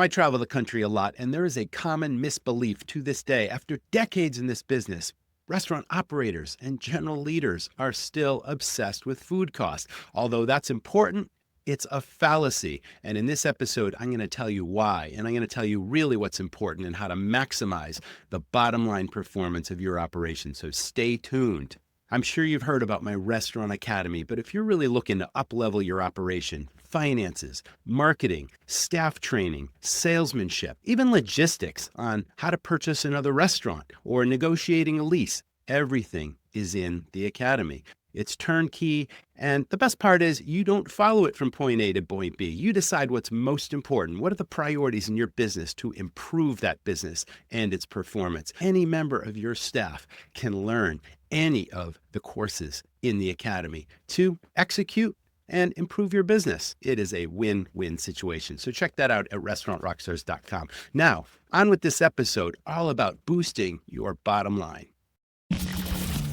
I travel the country a lot, and there is a common misbelief to this day. After decades in this business, restaurant operators and general leaders are still obsessed with food costs. Although that's important, it's a fallacy. And in this episode, I'm going to tell you why. And I'm going to tell you really what's important and how to maximize the bottom line performance of your operation. So stay tuned. I'm sure you've heard about my restaurant academy, but if you're really looking to up-level your operation, finances, marketing, staff training, salesmanship, even logistics on how to purchase another restaurant or negotiating a lease, everything is in the academy. It's turnkey, and the best part is you don't follow it from point A to point B. You decide what's most important. What are the priorities in your business to improve that business and its performance? Any member of your staff can learn any of the courses in the academy to execute and improve your business. It is a win-win situation. So check that out at restaurantrockstars.com. Now, on with this episode, all about boosting your bottom line.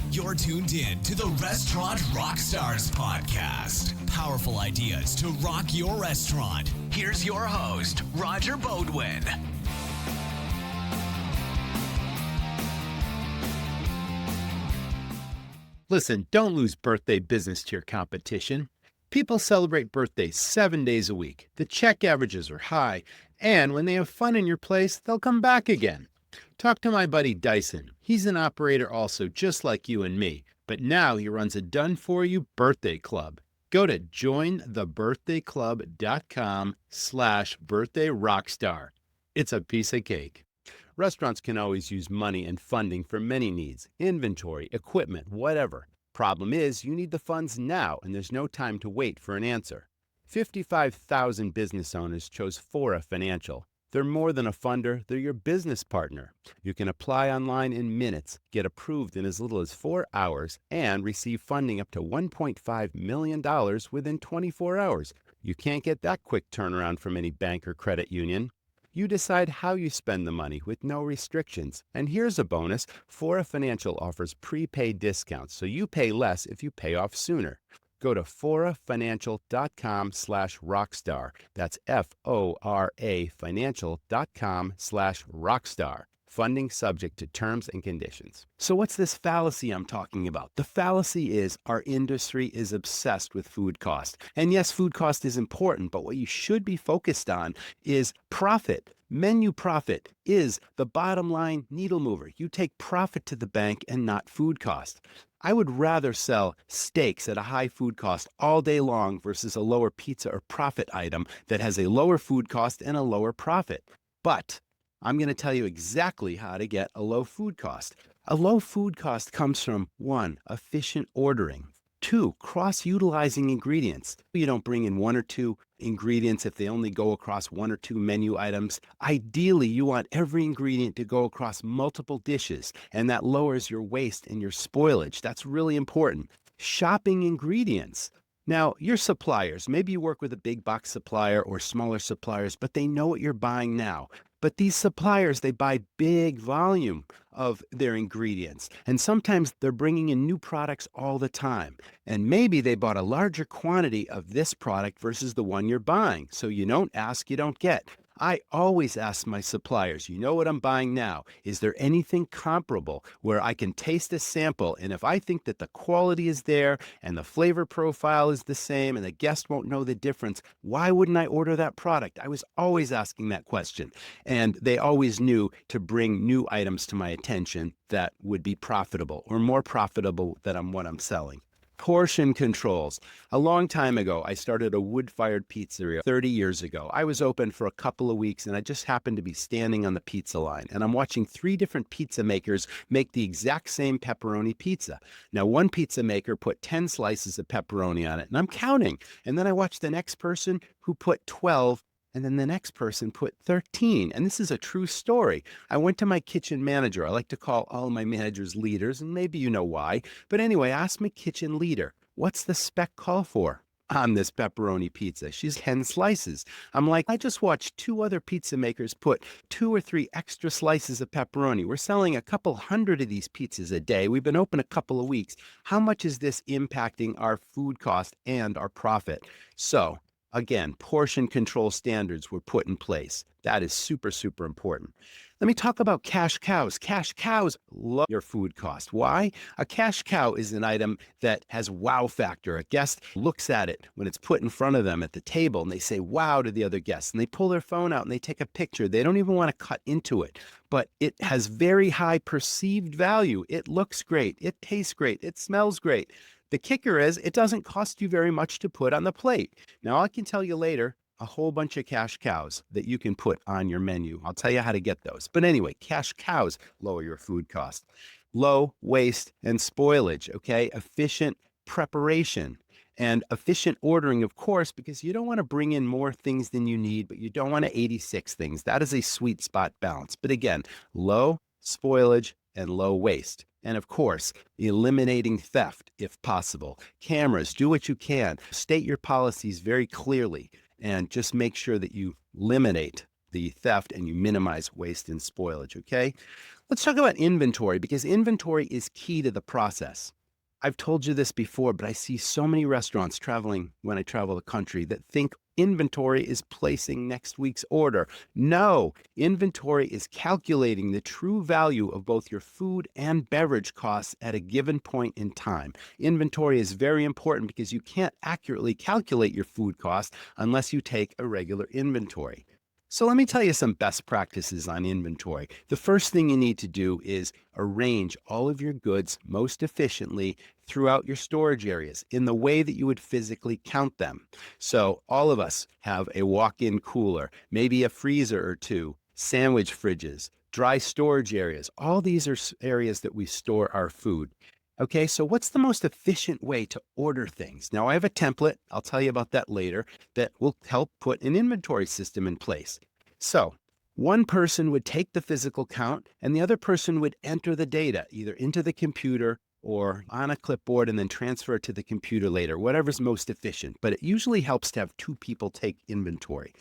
You're tuned in to the Restaurant Rockstars podcast. Powerful ideas to rock your restaurant. Here's your host, Roger Bodwin. Listen, don't lose birthday business to your competition. People celebrate birthdays 7 days a week. The check averages are high, and when they have fun in your place, they'll come back again. Talk to my buddy Dyson. He's an operator also, just like you and me, but now he runs a done-for-you birthday club. Go to jointhebirthdayclub.com/birthdayrockstar. It's a piece of cake. Restaurants can always use money and funding for many needs, inventory, equipment, whatever. Problem is, you need the funds now, and there's no time to wait for an answer. 55,000 business owners chose Fora Financial. They're more than a funder, they're your business partner. You can apply online in minutes, get approved in as little as 4 hours, and receive funding up to $1.5 million within 24 hours. You can't get that quick turnaround from any bank or credit union. You decide how you spend the money with no restrictions. And here's a bonus. Fora Financial offers prepaid discounts, so you pay less if you pay off sooner. Go to forafinancial.com/rockstar. That's FORA financial.com/rockstar. Funding subject to terms and conditions. So what's this fallacy I'm talking about? The fallacy is our industry is obsessed with food cost. And yes, food cost is important, but what you should be focused on is profit. Menu profit is the bottom line needle mover. You take profit to the bank and not food cost. I would rather sell steaks at a high food cost all day long versus a lower pizza or profit item that has a lower food cost and a lower profit. But I'm going to tell you exactly how to get a low food cost. A low food cost comes from 1, efficient ordering. 2, cross-utilizing ingredients. You don't bring in 1 or 2 ingredients if they only go across 1 or 2 menu items. Ideally, you want every ingredient to go across multiple dishes, and that lowers your waste and your spoilage. That's really important. Shopping ingredients. Now, your suppliers, maybe you work with a big box supplier or smaller suppliers, but they know what you're buying now. But these suppliers, they buy big volume of their ingredients. And sometimes they're bringing in new products all the time. And maybe they bought a larger quantity of this product versus the one you're buying. So you don't ask, you don't get. I always ask my suppliers, you know what I'm buying now? Is there anything comparable where I can taste a sample? And if I think that the quality is there and the flavor profile is the same and the guest won't know the difference, why wouldn't I order that product? I was always asking that question. And they always knew to bring new items to my attention that would be profitable or more profitable than what I'm selling. Portion controls. A long time ago, I started a wood-fired pizzeria 30 years ago. I was open for a couple of weeks, and I just happened to be standing on the pizza line. And I'm watching 3 different pizza makers make the exact same pepperoni pizza. Now, one pizza maker put 10 slices of pepperoni on it, and I'm counting. And then I watched the next person who put 12, and then the next person put 13. And this is a true story. I went to my kitchen manager. I like to call all my managers leaders, and maybe you know why. But anyway, I asked my kitchen leader, what's the spec call for on this pepperoni pizza? She's 10 slices. I'm like, I just watched 2 other pizza makers put 2 or 3 extra slices of pepperoni. We're selling a couple hundred of these pizzas a day. We've been open a couple of weeks. How much is this impacting our food cost and our profit? So Again, portion control standards were put in place. That is super, super important. Let me talk about cash cows. Cash cows lower your food cost. Why? A cash cow is an item that has wow factor. A guest looks at it when it's put in front of them at the table and they say wow to the other guests and they pull their phone out and they take a picture. They don't even want to cut into it, but it has very high perceived value. It looks great. It tastes great. It smells great. The kicker is it doesn't cost you very much to put on the plate. Now, I can tell you later a whole bunch of cash cows that you can put on your menu. I'll tell you how to get those. But anyway, cash cows lower your food cost. Low waste and spoilage, okay? Efficient preparation and efficient ordering, of course, because you don't want to bring in more things than you need, but you don't want to 86 things. That is a sweet spot balance. But again, low spoilage and low waste. And of course, eliminating theft if possible. Cameras, do what you can. State your policies very clearly and just make sure that you eliminate the theft and you minimize waste and spoilage, okay? Let's talk about inventory because inventory is key to the process. I've told you this before, but I see so many restaurants traveling when I travel the country that think inventory is placing next week's order. No, inventory is calculating the true value of both your food and beverage costs at a given point in time. Inventory is very important because you can't accurately calculate your food costs unless you take a regular inventory. So let me tell you some best practices on inventory. The first thing you need to do is arrange all of your goods most efficiently throughout your storage areas in the way that you would physically count them. So all of us have a walk-in cooler, maybe a freezer or two, sandwich fridges, dry storage areas. All these are areas that we store our food. Okay, so what's the most efficient way to order things? Now, I have a template, I'll tell you about that later, that will help put an inventory system in place. So, one person would take the physical count and the other person would enter the data either into the computer or on a clipboard and then transfer it to the computer later, whatever's most efficient. But it usually helps to have two people take inventory.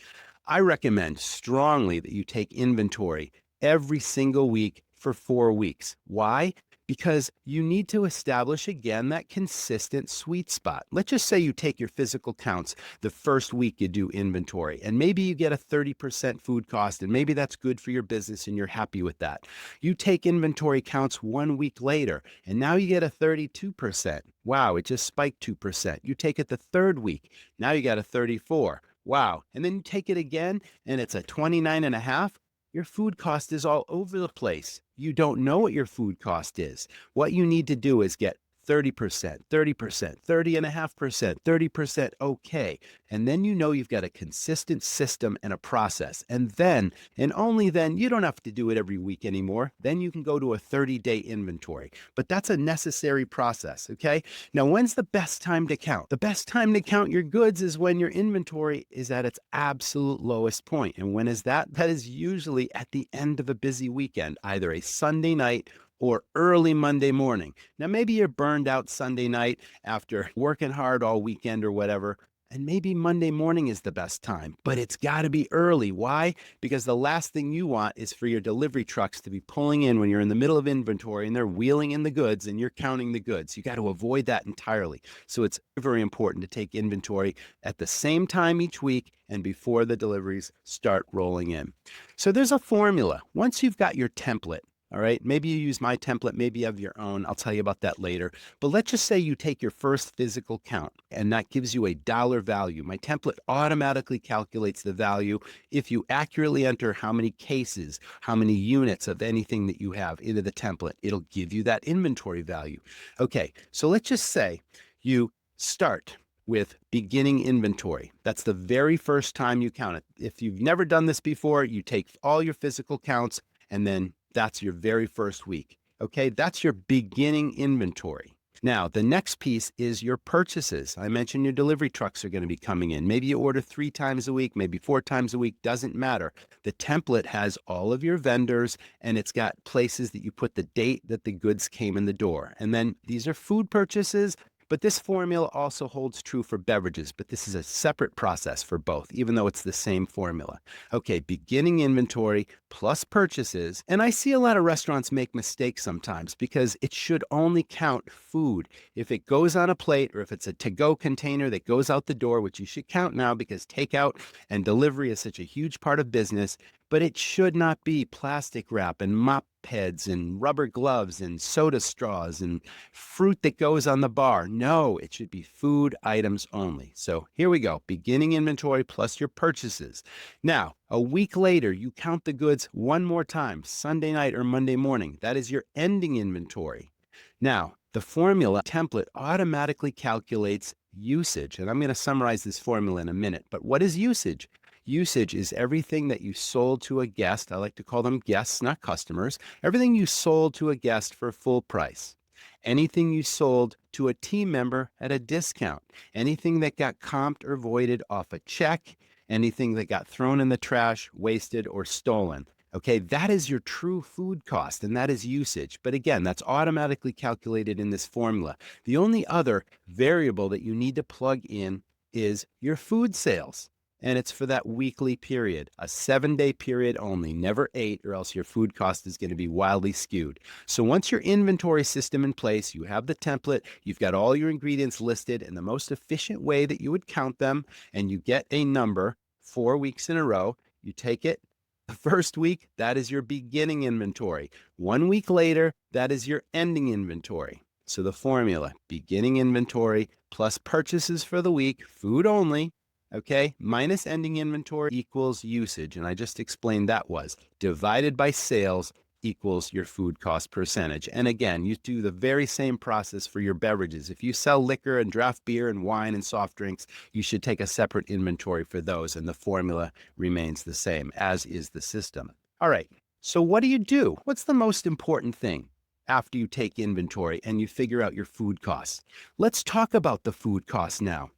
I recommend strongly that you take inventory every single week for 4 weeks. Why? Because you need to establish again that consistent sweet spot. Let's just say you take your physical counts the first week you do inventory, and maybe you get a 30% food cost, and maybe that's good for your business and you're happy with that. You take inventory counts 1 week later, and now you get a 32%. Wow, it just spiked 2%. You take it the third week, now you got a 34. Wow, and then you take it again, and it's a 29.5. Your food cost is all over the place. You don't know what your food cost is. What you need to do is get 30%, 30%, 30.5%, 30% okay. And then you know you've got a consistent system and a process. And then, and only then, you don't have to do it every week anymore. Then you can go to a 30-day inventory. But that's a necessary process, okay? Now, when's the best time to count? The best time to count your goods is when your inventory is at its absolute lowest point. And when is that? That is usually at the end of a busy weekend, either a Sunday night or early Monday morning. Now, maybe you're burned out Sunday night after working hard all weekend or whatever, and maybe Monday morning is the best time, but it's got to be early. Why? Because the last thing you want is for your delivery trucks to be pulling in when you're in the middle of inventory and they're wheeling in the goods and you're counting the goods. You got to avoid that entirely. So it's very important to take inventory at the same time each week and before the deliveries start rolling in. So there's a formula. Once you've got your template, all right, maybe you use my template, maybe you have your own. I'll tell you about that later. But let's just say you take your first physical count and that gives you a dollar value. My template automatically calculates the value if you accurately enter how many cases, how many units of anything that you have into the template. It'll give you that inventory value. Okay, so let's just say you start with beginning inventory. That's the very first time you count it. If you've never done this before, you take all your physical counts and then that's your very first week. Okay, that's your beginning inventory. Now, the next piece is your purchases. I mentioned your delivery trucks are going to be coming in. Maybe you order 3 times a week, maybe 4 times a week, doesn't matter. The template has all of your vendors and it's got places that you put the date that the goods came in the door. And then these are food purchases, But this formula also holds true for beverages, but this is a separate process for both, even though it's the same formula. Okay, beginning inventory plus purchases. And I see a lot of restaurants make mistakes sometimes because it should only count food. If it goes on a plate or if it's a to-go container that goes out the door, which you should count now because takeout and delivery is such a huge part of business, but it should not be plastic wrap and mop heads and rubber gloves and soda straws and fruit that goes on the bar. No, it should be food items only. So here we go. Beginning inventory plus your purchases. Now, a week later, you count the goods one more time, Sunday night or Monday morning. That is your ending inventory. Now, the formula template automatically calculates usage. And I'm going to summarize this formula in a minute. But what is usage? Usage is everything that you sold to a guest. I like to call them guests, not customers. Everything you sold to a guest for full price. Anything you sold to a team member at a discount. Anything that got comped or voided off a check. Anything that got thrown in the trash, wasted, or stolen. Okay, that is your true food cost, and that is usage. But again, that's automatically calculated in this formula. The only other variable that you need to plug in is your food sales. And it's for that weekly period, a 7-day period only, never 8, or else your food cost is going to be wildly skewed. So once your inventory system in place, you have the template, you've got all your ingredients listed in the most efficient way that you would count them, and you get a number 4 weeks in a row, you take it. The first week, that is your beginning inventory. 1 week later, that is your ending inventory. So the formula, beginning inventory plus purchases for the week, food only, okay, minus ending inventory equals usage. And I just explained that was divided by sales equals your food cost percentage. And again, you do the very same process for your beverages. If you sell liquor and draft beer and wine and soft drinks, you should take a separate inventory for those. And the formula remains the same, as is the system. All right. So what do you do? What's the most important thing after you take inventory and you figure out your food costs? Let's talk about the food costs now.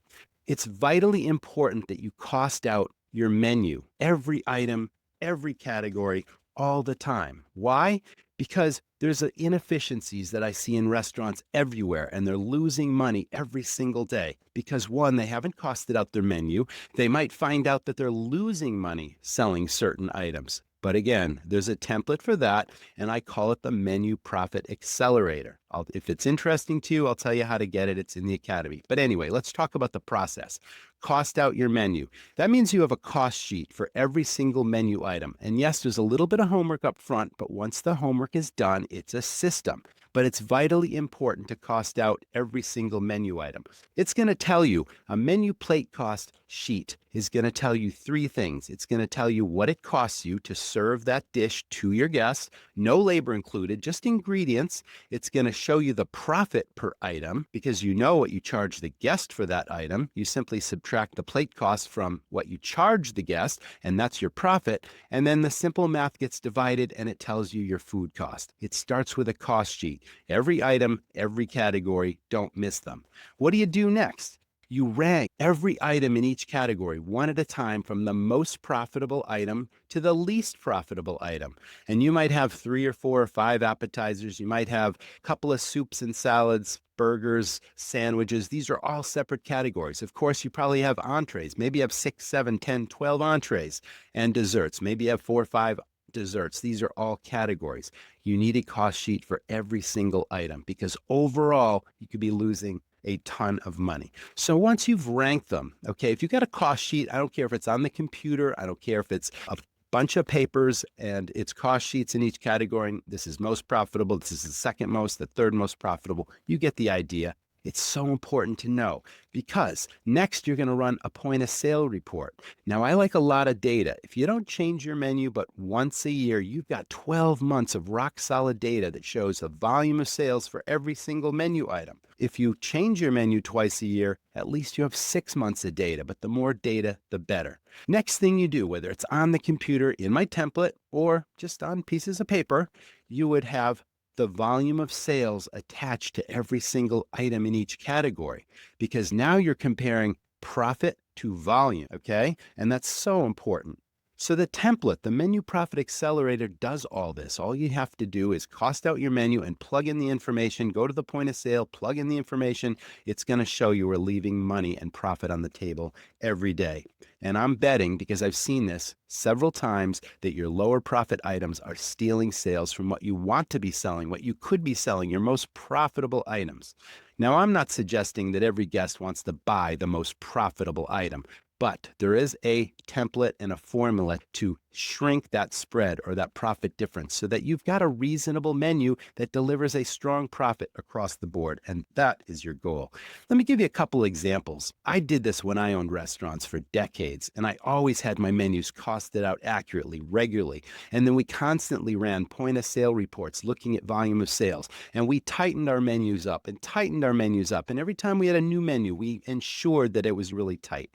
It's vitally important that you cost out your menu, every item, every category, all the time. Why? Because there's inefficiencies that I see in restaurants everywhere, and they're losing money every single day. Because one, they haven't costed out their menu. They might find out that they're losing money selling certain items. But again, there's a template for that, and I call it the Menu Profit Accelerator. If it's interesting to you, I'll tell you how to get it. It's in the Academy. But anyway, let's talk about the process. Cost out your menu. That means you have a cost sheet for every single menu item. And yes, there's a little bit of homework up front, but once the homework is done, it's a system. But it's vitally important to cost out every single menu item. It's going to tell you, a menu plate cost sheet is going to tell you 3 things. It's going to tell you what it costs you to serve that dish to your guests, no labor included, just ingredients. It's going to show you the profit per item because you know what you charge the guest for that item. You simply subtract the plate cost from what you charge the guest, and that's your profit. And then the simple math gets divided and it tells you your food cost. It starts with a cost sheet. Every item, every category, don't miss them. What do you do next? You rank every item in each category one at a time from the most profitable item to the least profitable item. And you might have 3 or 4 or 5 appetizers. You might have a couple of soups and salads, burgers, sandwiches. These are all separate categories. Of course, you probably have entrees. Maybe you have 6, 7, 10, 12 entrees and desserts. Maybe you have 4 or 5 desserts. These are all categories. You need a cost sheet for every single item because overall, you could be losing a ton of money. So once you've ranked them, okay, if you've got a cost sheet, I don't care if it's on the computer, I don't care if it's a bunch of papers and it's cost sheets in each category. This is most profitable. This is the second most, the third most profitable. You get the idea. It's so important to know because next you're going to run a point of sale report. Now, I like a lot of data. If you don't change your menu but once a year, you've got 12 months of rock solid data that shows the volume of sales for every single menu item. If you change your menu twice a year, at least you have 6 months of data, but the more data, the better. Next thing you do, whether it's on the computer in my template or just on pieces of paper, you would have the volume of sales attached to every single item in each category, because now you're comparing profit to volume, okay? And that's so important. So the template, the Menu Profit Accelerator does all this. All you have to do is cost out your menu and plug in the information, go to the point of sale, plug in the information. It's going to show you are leaving money and profit on the table every day. And I'm betting, because I've seen this several times, that your lower profit items are stealing sales from what you want to be selling, what you could be selling, your most profitable items. Now, I'm not suggesting that every guest wants to buy the most profitable item. But there is a template and a formula to shrink that spread or that profit difference so that you've got a reasonable menu that delivers a strong profit across the board. And that is your goal. Let me give you a couple examples. I did this when I owned restaurants for decades, and I always had my menus costed out accurately, regularly. And then we constantly ran point of sale reports looking at volume of sales. And we tightened our menus up and tightened our menus up. And every time we had a new menu, we ensured that it was really tight.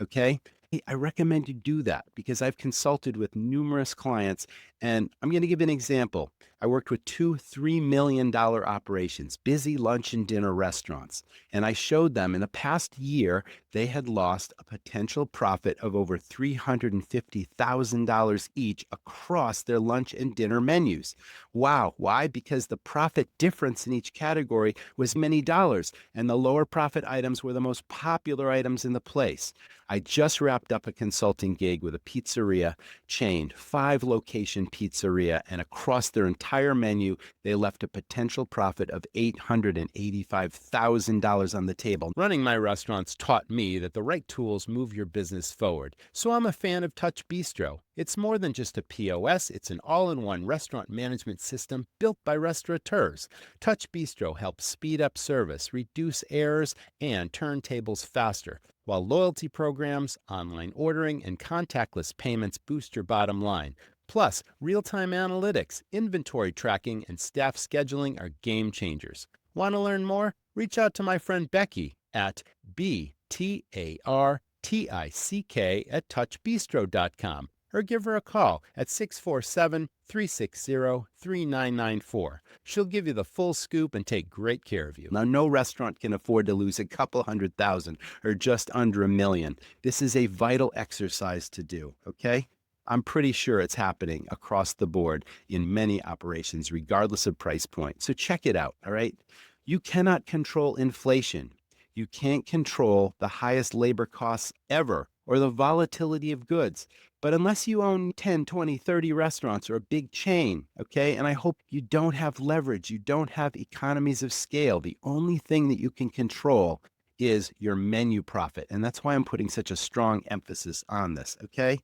Okay. Hey, I recommend you do that because I've consulted with numerous clients, and I'm going to give an example. I worked with two $3 million operations, busy lunch and dinner restaurants, and I showed them in the past year, they had lost a potential profit of over $350,000 each across their lunch and dinner menus. Wow. Why? Because the profit difference in each category was many dollars, and the lower profit items were the most popular items in the place. I just wrapped up a consulting gig with a pizzeria chain, 5-location pizzeria, and across their entire menu, they left a potential profit of $885,000 on the table. Running my restaurants taught me that the right tools move your business forward. So I'm a fan of Touch Bistro. It's more than just a POS, it's an all-in-one restaurant management system built by restaurateurs. Touch Bistro helps speed up service, reduce errors, and turn tables faster, while loyalty programs, online ordering, and contactless payments boost your bottom line. Plus, real-time analytics, inventory tracking, and staff scheduling are game changers. Want to learn more? Reach out to my friend Becky at BTARTICK@touchbistro.com or give her a call at 647-360-3994. She'll give you the full scoop and take great care of you. Now, no restaurant can afford to lose a couple $100,000 or just under $1 million. This is a vital exercise to do, okay? I'm pretty sure it's happening across the board in many operations, regardless of price point. So check it out, all right? You cannot control inflation. You can't control the highest labor costs ever or the volatility of goods. But unless you own 10, 20, 30 restaurants or a big chain, okay, and I hope you don't have leverage, you don't have economies of scale, the only thing that you can control is your menu profit. And that's why I'm putting such a strong emphasis on this, okay?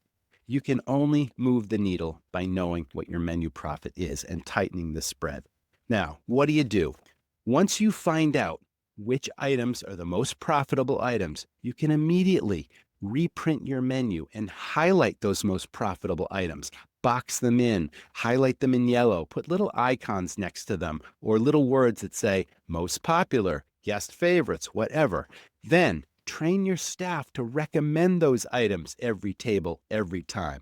You can only move the needle by knowing what your menu profit is and tightening the spread. Now, what do? Once you find out which items are the most profitable items, you can immediately reprint your menu and highlight those most profitable items. Box them in, highlight them in yellow, put little icons next to them or little words that say most popular, guest favorites, whatever. Then train your staff to recommend those items every table, every time.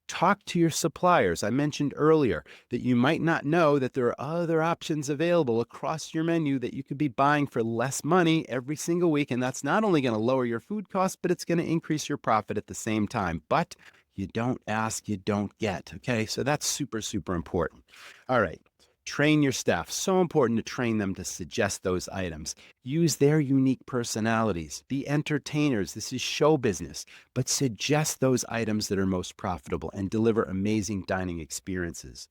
Talk to your suppliers. I mentioned earlier that you might not know that there are other options available across your menu that you could be buying for less money every single week. And that's not only going to lower your food costs, but it's going to increase your profit at the same time. But you don't ask, you don't get. Okay. So that's super, super important. All right. Train your staff. So important to train them to suggest those items. Use their unique personalities. Be entertainers. This is show business. But suggest those items that are most profitable and deliver amazing dining experiences.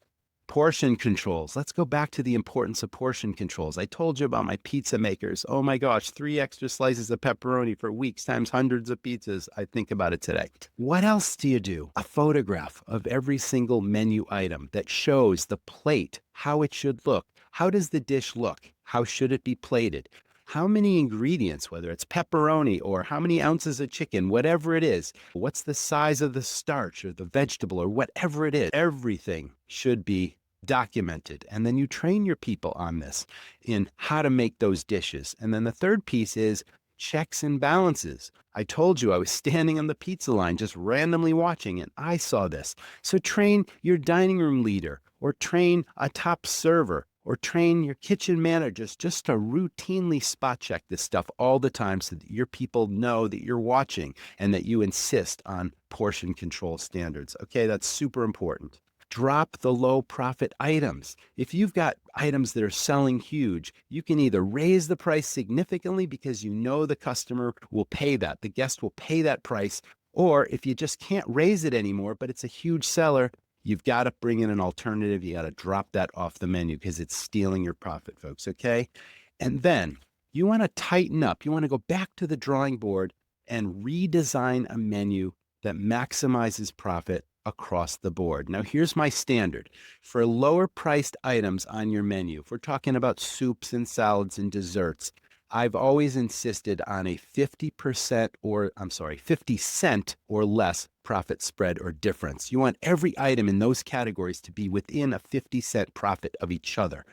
Portion controls. Let's go back to the importance of portion controls. I told you about my pizza makers. Oh my gosh, 3 extra slices of pepperoni for weeks times hundreds of pizzas. I think about it today. What else do you do? A photograph of every single menu item that shows the plate, how it should look. How does the dish look? How should it be plated? How many ingredients, whether it's pepperoni or how many ounces of chicken, whatever it is, what's the size of the starch or the vegetable or whatever it is, everything should be documented. And then you train your people on this in how to make those dishes. And then the third piece is checks and balances. I told you I was standing on the pizza line just randomly watching and I saw this. So train your dining room leader or train a top server or train your kitchen managers just to routinely spot check this stuff all the time so that your people know that you're watching and that you insist on portion control standards. Okay, that's super important. Drop the low profit items. If you've got items that are selling huge, you can either raise the price significantly because you know the customer will pay that, the guest will pay that price, or if you just can't raise it anymore, but it's a huge seller, you've got to bring in an alternative. You got to drop that off the menu because it's stealing your profit, folks. Okay. And then you want to tighten up. You want to go back to the drawing board and redesign a menu that maximizes profit across the board. Now, here's my standard. For lower priced items on your menu, if we're talking about soups and salads and desserts, I've always insisted on a 50 cent or less profit spread or difference. You want every item in those categories to be within a 50-cent profit of each other.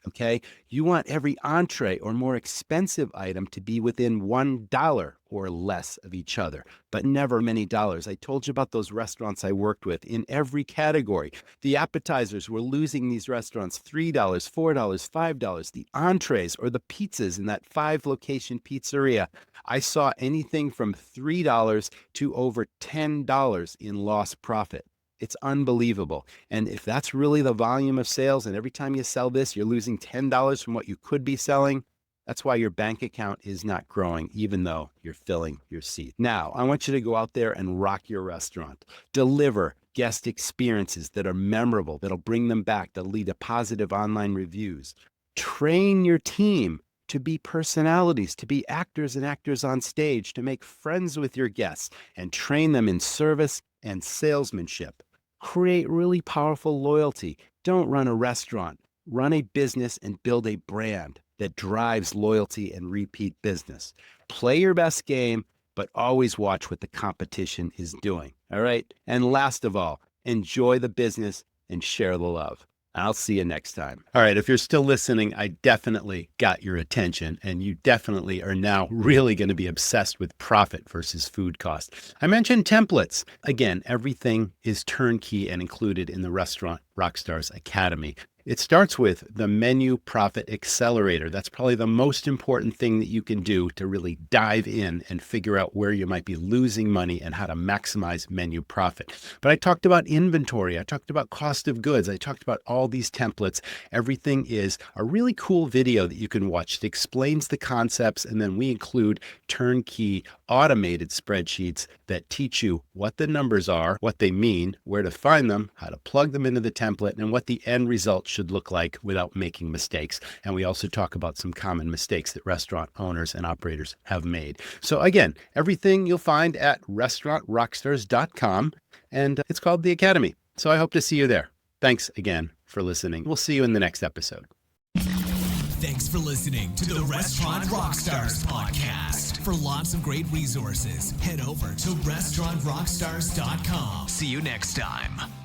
Okay. You want every entree or more expensive item to be within $1 or less of each other, but never many dollars. I told you about those restaurants I worked with in every category. The appetizers were losing these restaurants $3, $4, $5. The entrees or the pizzas in that 5-location pizzeria, I saw anything from $3 to over $10 in lost profit. It's unbelievable. And if that's really the volume of sales, and every time you sell this, you're losing $10 from what you could be selling, that's why your bank account is not growing, even though you're filling your seat. Now, I want you to go out there and rock your restaurant. Deliver guest experiences that are memorable, that'll bring them back, that'll lead to positive online reviews. Train your team to be personalities, to be actors and actors on stage, to make friends with your guests, and train them in service and salesmanship. Create really powerful loyalty. Don't run a restaurant. Run a business and build a brand that drives loyalty and repeat business. Play your best game, but always watch what the competition is doing. All right? And last of all, enjoy the business and share the love. I'll see you next time. All right. If you're still listening, I definitely got your attention, and you definitely are now really going to be obsessed with profit versus food cost. I mentioned templates. Again, everything is turnkey and included in the Restaurant Rockstars Academy. It starts with the Menu Profit Accelerator. That's probably the most important thing that you can do to really dive in and figure out where you might be losing money and how to maximize menu profit. But I talked about inventory. I talked about cost of goods. I talked about all these templates. Everything is a really cool video that you can watch that explains the concepts. And then we include turnkey automated spreadsheets that teach you what the numbers are, what they mean, where to find them, how to plug them into the template, and what the end result should look like without making mistakes. And we also talk about some common mistakes that restaurant owners and operators have made. So again, everything you'll find at restaurantrockstars.com, and it's called the Academy. So I hope to see you there. Thanks again for listening. We'll see you in the next episode. Thanks for listening to the Restaurant Rockstars podcast. For lots of great resources, head over to restaurantrockstars.com. See you next time.